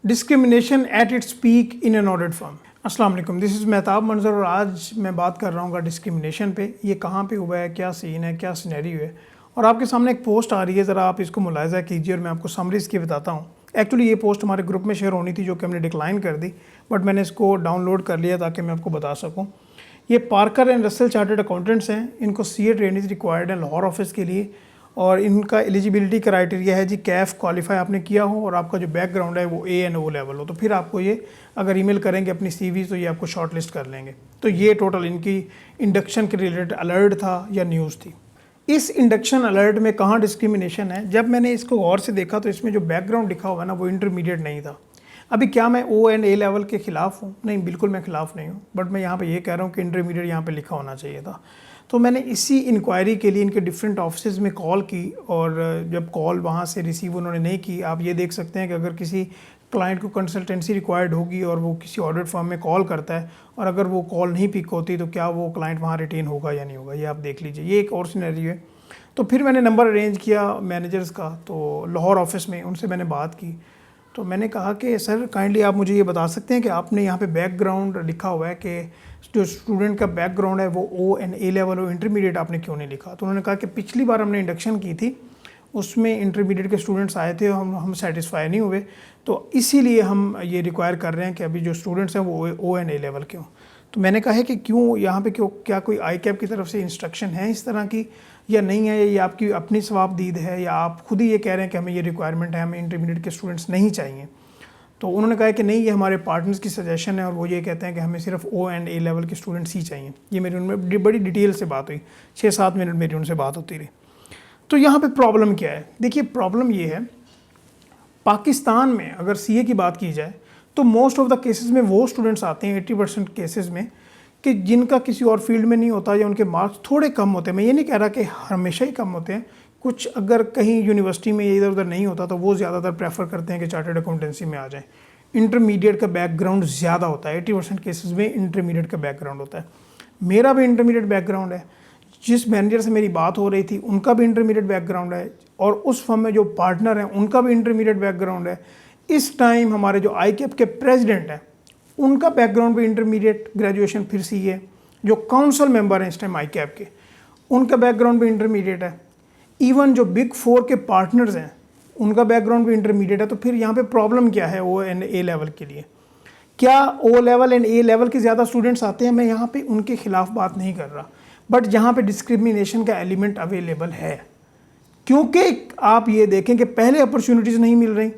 Discrimination at its peak in an audit firm. अस्सलाम वालेकुम, this is Mehtab मंजर और आज मैं बात कर रहा हूँ डिस्क्रिमिनेशन पे। ये कहाँ पे हुआ है, क्या सीन है, क्या सिनेरियो है। और आपके सामने एक पोस्ट आ रही है, ज़रा आप इसको मुलाहिज़ा कीजिए और मैं आपको समरी इसकी बताता हूँ। एक्चुअली ये पोस्ट हमारे ग्रुप में शेयर होनी थी जो कि हमने डिक्लाइन कर दी, बट मैंने इसको डाउनलोड कर लिया ताकि मैं आपको बता सकूँ। ये Parker and Russell chartered accountants हैं, इनको CA ट्रेनिंग रिक्वायर्ड है लाहौर ऑफिस के लिए। और इनका एलिजिबिलिटी क्राइटेरिया है जी कैफ क्वालिफाई आपने किया हो और आपका जो बैकग्राउंड है वो A&O लेवल हो, तो फिर आपको ये अगर ईमेल करेंगे अपनी CV तो ये आपको शॉर्ट लिस्ट कर लेंगे। तो ये टोटल इनकी इंडक्शन के रिलेटेड अलर्ट था या न्यूज़ थी। इस इंडक्शन अलर्ट में कहाँ डिस्क्रिमिनेशन है, जब मैंने इसको गौर से देखा तो इसमें जो बैकग्राउंड लिखा हुआ है ना वो इंटरमीडिएट नहीं था। अभी क्या मैं O and A लेवल के ख़िलाफ़ हूँ? नहीं, बिल्कुल मैं ख़िलाफ़ नहीं हूँ, बट मैं यहाँ पे ये कह रहा हूँ कि इंटरमीडिएट यहाँ पे लिखा होना चाहिए था। तो मैंने इसी इंक्वायरी के लिए इनके डिफरेंट ऑफिस में कॉल की और जब कॉल वहाँ से रिसीव उन्होंने नहीं की, आप ये देख सकते हैं कि अगर किसी क्लाइंट को कंसल्टेंसी रिक्वायर्ड होगी और वो किसी ऑडिट फर्म में कॉल करता है और अगर वो कॉल नहीं पिक होती तो क्या वो क्लाइंट वहाँ रिटेन होगा या नहीं होगा, ये आप देख लीजिए। ये एक और सिनेरियो है। तो फिर मैंने नंबर अरेंज किया मैनेजर्स का, तो लाहौर ऑफिस में उनसे मैंने बात की। तो मैंने कहा कि सर काइंडली आप मुझे ये बता सकते हैं कि आपने यहाँ पे बैकग्राउंड लिखा हुआ है कि जो स्टूडेंट का बैकग्राउंड है वो O and A लेवल हो, इंटरमीडिएट आपने क्यों नहीं लिखा। तो उन्होंने कहा कि पिछली बार हमने इंडक्शन की थी उसमें इंटरमीडिएट के स्टूडेंट्स आए थे, हम सेटिस्फाई नहीं हुए, तो इसीलिए हम ये रिक्वायर कर रहे हैं कि अभी जो स्टूडेंट्स हैं वो O and A लेवल के हों। तो मैंने कहा है कि क्यों यहाँ पे क्या कोई ICAP की तरफ से इंस्ट्रक्शन है इस तरह की या नहीं है, ये आपकी अपनी सवाबदीद है या आप खुद ही ये कह रहे हैं कि हमें ये रिक्वायरमेंट है, हमें इंटरमीडिएट के स्टूडेंट्स नहीं चाहिए। तो उन्होंने कहा कि नहीं, ये हमारे पार्टनर्स की सजेशन है और वो ये कहते हैं कि हमें सिर्फ O and A लेवल के स्टूडेंट्स ही चाहिए। ये मेरी उनमें बड़ी डिटेल से बात हुई, 6-7 मिनट मेरी उनसे बात होती रही। तो यहाँ पे प्रॉब्लम क्या है, देखिए प्रॉब्लम ये है, पाकिस्तान में अगर CA की बात की जाए तो मोस्ट ऑफ द केसेस में वो स्टूडेंट्स आते हैं 80% केसेस में कि जिनका किसी और फील्ड में नहीं होता या उनके मार्क्स थोड़े कम होते हैं। मैं ये नहीं कह रहा कि हमेशा ही कम होते हैं, कुछ अगर कहीं यूनिवर्सिटी में इधर उधर नहीं होता तो वो ज़्यादातर प्रेफर करते हैं कि चार्टर्ड अकाउंटेंसी में आ जाएं। इंटरमीडिएट का बैकग्राउंड ज़्यादा होता है, 80% केसेस में इंटरमीडिएट का बैकग्राउंड होता है। मेरा भी इंटरमीडिएट बैकग्राउंड है, जिस मैनेजर से मेरी बात हो रही थी उनका भी इंटरमीडिएट बैकग्राउंड है और उस फर्म में जो पार्टनर हैं उनका भी इंटरमीडिएट बैकग्राउंड है। इस टाइम हमारे जो ICAP के प्रेसिडेंट हैं उनका बैकग्राउंड भी इंटरमीडिएट ग्रेजुएशन फिर CA, जो काउंसिल मेंबर हैं इस टाइम ICAP के उनका बैकग्राउंड भी इंटरमीडिएट है। इवन जो Big 4 के पार्टनर्स हैं उनका बैकग्राउंड भी इंटरमीडिएट है। तो फिर यहाँ पे प्रॉब्लम क्या है O and A लेवल के लिए? क्या O level and A level के ज़्यादा स्टूडेंट्स आते हैं? मैं यहाँ पे उनके खिलाफ बात नहीं कर रहा, बट जहाँ पे डिस्क्रिमिनेशन का एलिमेंट अवेलेबल है, क्योंकि आप ये देखें कि पहले अपॉर्चुनिटीज़ नहीं मिल रही।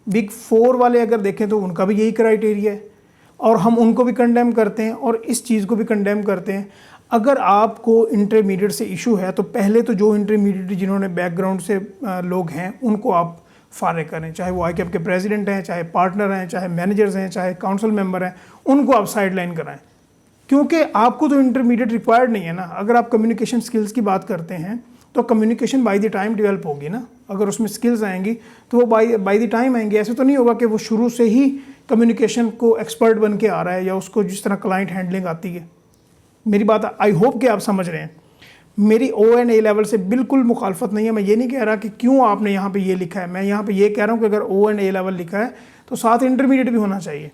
Big 4 वाले अगर देखें तो उनका भी यही क्राइटेरिया है और हम उनको भी कंडेम करते हैं और इस चीज़ को भी कंडेम करते हैं। अगर आपको इंटरमीडिएट से इशू है तो पहले तो जो इंटरमीडिएट जिन्होंने बैकग्राउंड से लोग हैं उनको आप फारिग करें, चाहे वो ICAP के प्रेसिडेंट हैं, चाहे पार्टनर हैं, चाहे मैनेजर्स हैं, चाहे काउंसिल मेंबर हैं, उनको आप साइडलाइन कराएं, क्योंकि आपको तो इंटरमीडिएट रिक्वायर्ड नहीं है ना। अगर आप कम्युनिकेशन स्किल्स की बात करते हैं तो communication by the time develop होगी ना, अगर उसमें स्किल्स आएंगी तो वो बाय द टाइम आएंगी। ऐसे तो नहीं होगा कि वो शुरू से ही कम्युनिकेशन को एक्सपर्ट बन के आ रहा है या उसको जिस तरह क्लाइंट हैंडलिंग आती है। मेरी बात आई होप कि आप समझ रहे हैं। मेरी O and A लेवल से बिल्कुल मुखालफत नहीं है। मैं ये नहीं कह रहा कि क्यों आपने यहाँ पे ये लिखा है, मैं यहाँ पे ये कह रहा हूँ कि अगर O and A लेवल लिखा है तो साथ इंटरमीडिएट भी होना चाहिए।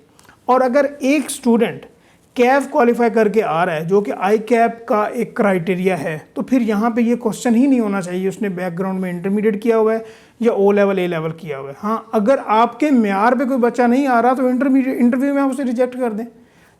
और अगर एक स्टूडेंट कैफ क्वालिफाई करके आ रहा है जो कि ICAP का एक क्राइटेरिया है, तो फिर यहाँ पे ये क्वेश्चन ही नहीं होना चाहिए उसने बैकग्राउंड में इंटरमीडिएट किया हुआ है या O लेवल A लेवल किया हुआ है। हाँ, अगर आपके म्यार पे कोई बच्चा नहीं आ रहा तो इंटरव्यू में आप उसे रिजेक्ट कर दें।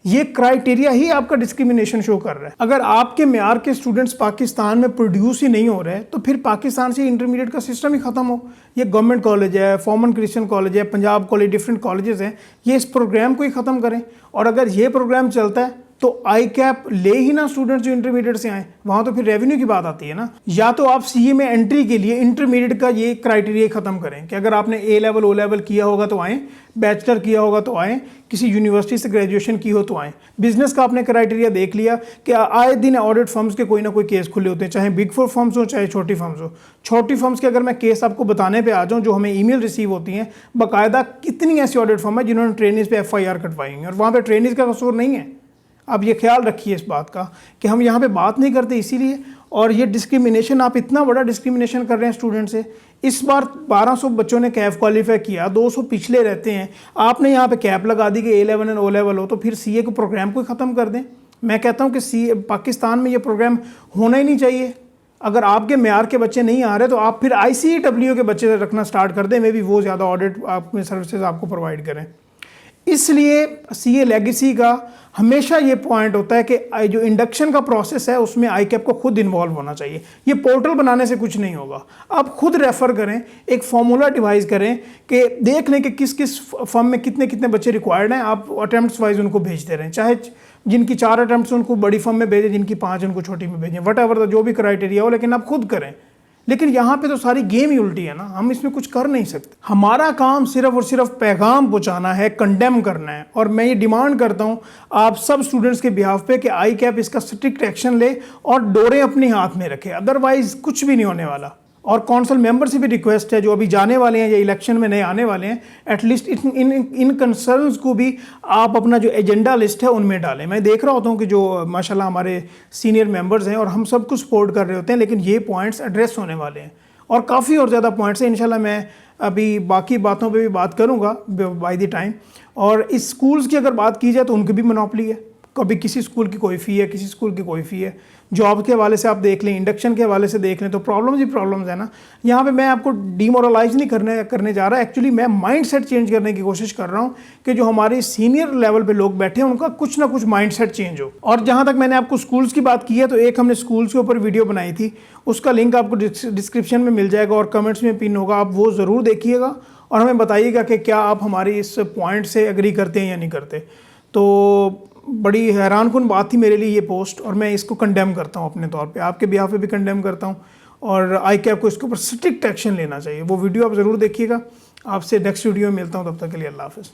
ये क्राइटेरिया ही आपका डिस्क्रिमिनेशन शो कर रहा है। अगर आपके म्यार के स्टूडेंट्स पाकिस्तान में प्रोड्यूस ही नहीं हो रहे तो फिर पाकिस्तान से इंटरमीडिएट का सिस्टम ही ख़त्म हो। ये गवर्नमेंट कॉलेज है, फॉर्मन क्रिश्चियन कॉलेज है, पंजाब कॉलेज, डिफरेंट कॉलेजेस हैं, ये इस प्रोग्राम को ही ख़त्म करें। और अगर ये प्रोग्राम चलता है तो ICAP ले ही ना स्टूडेंट्स जो इंटरमीडिएट से आए, वहाँ तो फिर रेवेन्यू की बात आती है ना। या तो आप CA में एंट्री के लिए इंटरमीडिएट का ये क्राइटेरिया ख़त्म करें कि अगर आपने A लेवल O लेवल किया होगा तो आएँ, बैचलर किया होगा तो आएँ, किसी यूनिवर्सिटी से ग्रेजुएशन की हो तो आएँ। बिजनेस का आपने क्राइटेरिया देख लिया कि आए दिन ऑडिट फर्म्स के कोई ना कोई केस खुले होते हैं, चाहे Big 4 फर्म्स हो चाहे छोटी फर्म्स हो। छोटी फर्म्स के अगर मैं केस आपको बताने पे आ जाऊँ, जो हमें ईमेल रिसीव होती हैं बाकायदा, कितनी ऐसी ऑडिट फर्म है जिन्होंने ट्रेनिंग्स पे FIR कटवाई हैं और वहाँ पर ट्रेनिंग्स का कसूर नहीं है। आप ये ख्याल रखिए इस बात का कि हम यहाँ पे बात नहीं करते इसीलिए। और ये डिस्क्रिमिनेशन, आप इतना बड़ा डिस्क्रिमिनेशन कर रहे हैं स्टूडेंट से, इस बार 1200 बच्चों ने कैफ क्वालिफाई किया, 200 पिछले रहते हैं, आपने यहाँ पे कैप लगा दी कि A level and O level हो, तो फिर CA को प्रोग्राम को ख़त्म कर दें। मैं कहता हूँ कि पाकिस्तान में ये प्रोग्राम होना ही नहीं चाहिए। अगर आपके म्यार के बच्चे नहीं आ रहे तो आप फिर ICEW के बच्चे रखना स्टार्ट कर दें, मे बी वो ज़्यादा ऑडिट अपने सर्विसेज आपको प्रोवाइड करें। इसलिए CA लेगेसी का हमेशा ये पॉइंट होता है कि जो इंडक्शन का प्रोसेस है उसमें ICAP को खुद इन्वॉल्व होना चाहिए। ये पोर्टल बनाने से कुछ नहीं होगा। आप खुद रेफ़र करें, एक फॉर्मूला डिवाइस करें कि देख लें कि किस किस फर्म में कितने कितने बच्चे रिक्वायर्ड हैं, आप अटैम्प्ट्स वाइज उनको भेजते रहें। चाहे जिनकी 4 अटैम्प्ट्स उनको बड़ी फर्म में भेजें, जिनकी 5 उनको छोटी में भेजें, वट एवर जो भी क्राइटेरिया हो, लेकिन आप खुद करें। लेकिन यहाँ पे तो सारी गेम ही उल्टी है ना, हम इसमें कुछ कर नहीं सकते। हमारा काम सिर्फ और सिर्फ पैगाम पहुँचाना है, कंडेम करना है। और मैं ये डिमांड करता हूँ आप सब स्टूडेंट्स के बिहाफ पे कि ICAP इसका स्ट्रिक्ट एक्शन ले और डोरें अपने हाथ में रखे, अदरवाइज कुछ भी नहीं होने वाला। और काउंसिल मेंबर से भी रिक्वेस्ट है जो अभी जाने वाले हैं या इलेक्शन में नए आने वाले हैं, एटलीस्ट इन कंसर्न्स को भी आप अपना जो एजेंडा लिस्ट है उनमें डालें। मैं देख रहा होता हूँ कि जो माशाल्लाह हमारे सीनियर मेंबर्स हैं और हम सब कुछ सपोर्ट कर रहे होते हैं, लेकिन ये पॉइंट्स एड्रेस होने वाले हैं और काफ़ी और ज़्यादा पॉइंट्स हैं। इंशाल्लाह मैं अभी बाकी बातों पे भी बात करूँगा बाय द टाइम। और इस स्कूल्स की अगर बात की जाए तो उनकी भी मोनोपोली है, कभी किसी स्कूल की कोई फ़ी है, किसी स्कूल की कोई फ़ी है। जॉब के हवाले से आप देख लें, इंडक्शन के हवाले से देख लें, तो प्रॉब्लम्स ही प्रॉब्लम्स है ना। यहाँ पे मैं आपको डिमोरलाइज नहीं करने जा रहा, एक्चुअली मैं माइंडसेट चेंज करने की कोशिश कर रहा हूँ कि जो हमारे सीनियर लेवल पे लोग बैठे हैं उनका कुछ ना कुछ माइंडसेट चेंज हो। और जहाँ तक मैंने आपको स्कूल्स की बात की है, तो एक हमने स्कूल्स के ऊपर वीडियो बनाई थी, उसका लिंक आपको डिस्क्रिप्शन में मिल जाएगा और कमेंट्स में पिन होगा, आप वो ज़रूर देखिएगा और हमें बताइएगा कि क्या आप हमारी इस पॉइंट से एग्री करते हैं या नहीं करते। तो बड़ी हैरानकुन बात थी मेरे लिए ये पोस्ट, और मैं इसको कंडेम करता हूँ अपने तौर पे, आपके बिहाफ पे भी कंडेम करता हूँ। और ICAP को इसके ऊपर स्ट्रिक्ट एक्शन लेना चाहिए। वो वीडियो आप ज़रूर देखिएगा। आपसे नेक्स्ट वीडियो में मिलता हूँ, तब तक के लिए अल्लाह हाफ़िज़।